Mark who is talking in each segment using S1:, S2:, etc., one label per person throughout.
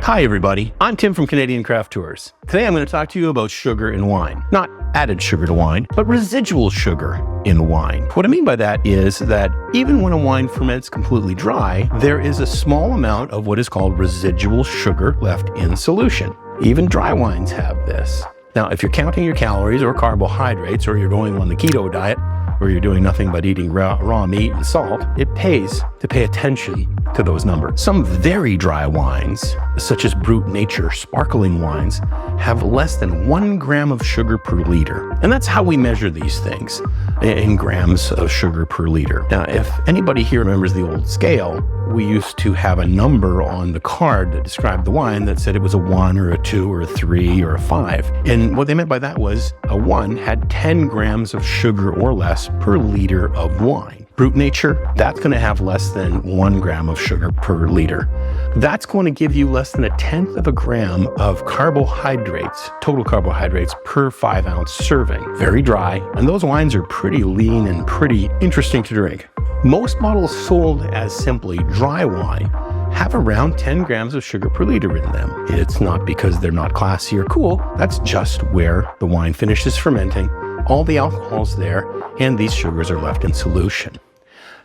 S1: Hi everybody, I'm Tim from Canadian Craft Tours. Today I'm going to talk to you about sugar in wine. Not added sugar to wine, but residual sugar in wine. What I mean by that is that even when a wine ferments completely dry, there is a small amount of what is called residual sugar left in solution. Even dry wines have this. Now, if you're counting your calories or carbohydrates, or you're going on the keto diet, or you're doing nothing but eating raw meat and salt, it pays to pay attention to those numbers. Some very dry wines, such as Brut Nature sparkling wines, have less than 1 gram of sugar per liter. And that's how we measure these things, in grams of sugar per liter. Now, if anybody here remembers the old scale, we used to have a number on the card that described the wine that said it was a 1 or a 2 or a 3 or a 5. And what they meant by that was a 1 had 10 grams of sugar or less per liter of wine. Brut Nature, that's going to have less than 1 gram of sugar per liter. That's going to give you less than 1/10 of a gram of carbohydrates, total carbohydrates per 5-ounce serving. Very dry, and those wines are pretty lean and pretty interesting to drink. Most bottles sold as simply dry wine have around 10 grams of sugar per liter in them. It's not because they're not classy or cool, that's just where the wine finishes fermenting, all the alcohol's there, and these sugars are left in solution.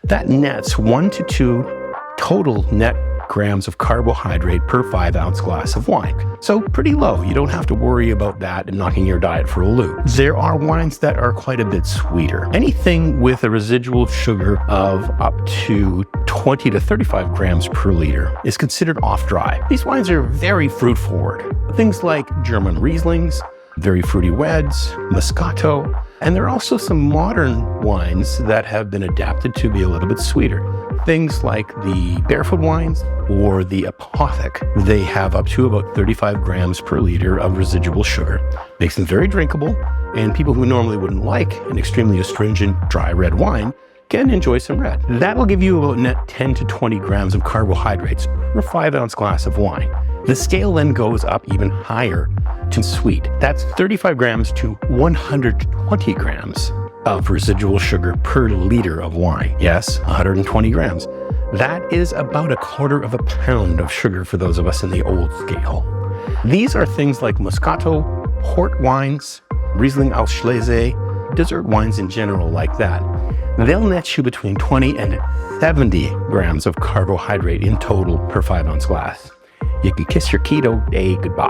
S1: That nets 1 to 2 total net grams of carbohydrate per 5-ounce glass of wine. So pretty low. You don't have to worry about that and knocking your diet for a loop. There are wines that are quite a bit sweeter. Anything with a residual sugar of up to 20 to 35 grams per liter is considered off-dry. These wines are very fruit-forward. Things like German Rieslings, very fruity Weds, Moscato, and there are also some modern wines that have been adapted to be a little bit sweeter. Things like the Barefoot wines or the Apothic. They have up to about 35 grams per liter of residual sugar. Makes them very drinkable, and people who normally wouldn't like an extremely astringent dry red wine can enjoy some red. That'll give you about net 10 to 20 grams of carbohydrates per 5-ounce glass of wine. The scale then goes up even higher to sweet. That's 35 grams to 120 grams of residual sugar per liter of wine. Yes, 120 grams. That is about 1/4 of a pound of sugar for those of us in the old scale. These are things like Moscato, port wines, Riesling Auslese, dessert wines in general like that. They'll net you between 20 and 70 grams of carbohydrate in total per 5-ounce glass. You can kiss your keto day goodbye.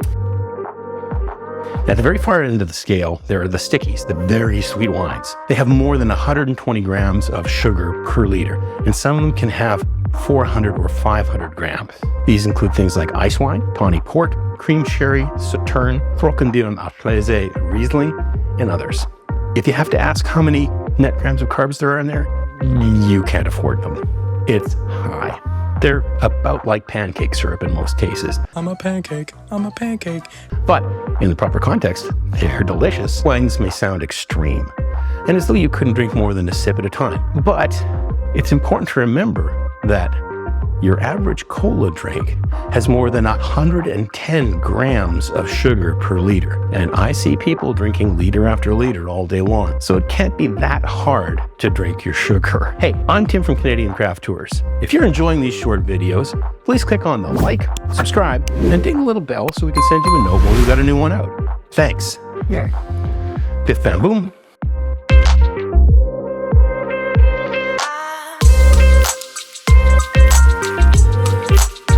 S1: At the very far end of the scale, there are the stickies, the very sweet wines. They have more than 120 grams of sugar per liter, and some of them can have 400 or 500 grams. These include things like ice wine, tawny port, cream sherry, sauterne, Trockendieren Auslese, Riesling, and others. If you have to ask how many net grams of carbs there are in there, you can't afford them. It's high. They're about like pancake syrup in most cases.
S2: I'm a pancake.
S1: But in the proper context, they're delicious. Wines may sound extreme, and as though you couldn't drink more than a sip at a time. But it's important to remember that your average cola drink has more than 110 grams of sugar per liter. And I see people drinking liter after liter all day long. So it can't be that hard to drink your sugar. Hey, I'm Tim from Canadian Craft Tours. If you're enjoying these short videos, please click on the like, subscribe, and ding the little bell so we can send you a note when we've got a new one out. Thanks.
S2: Yeah.
S1: Biff bam boom.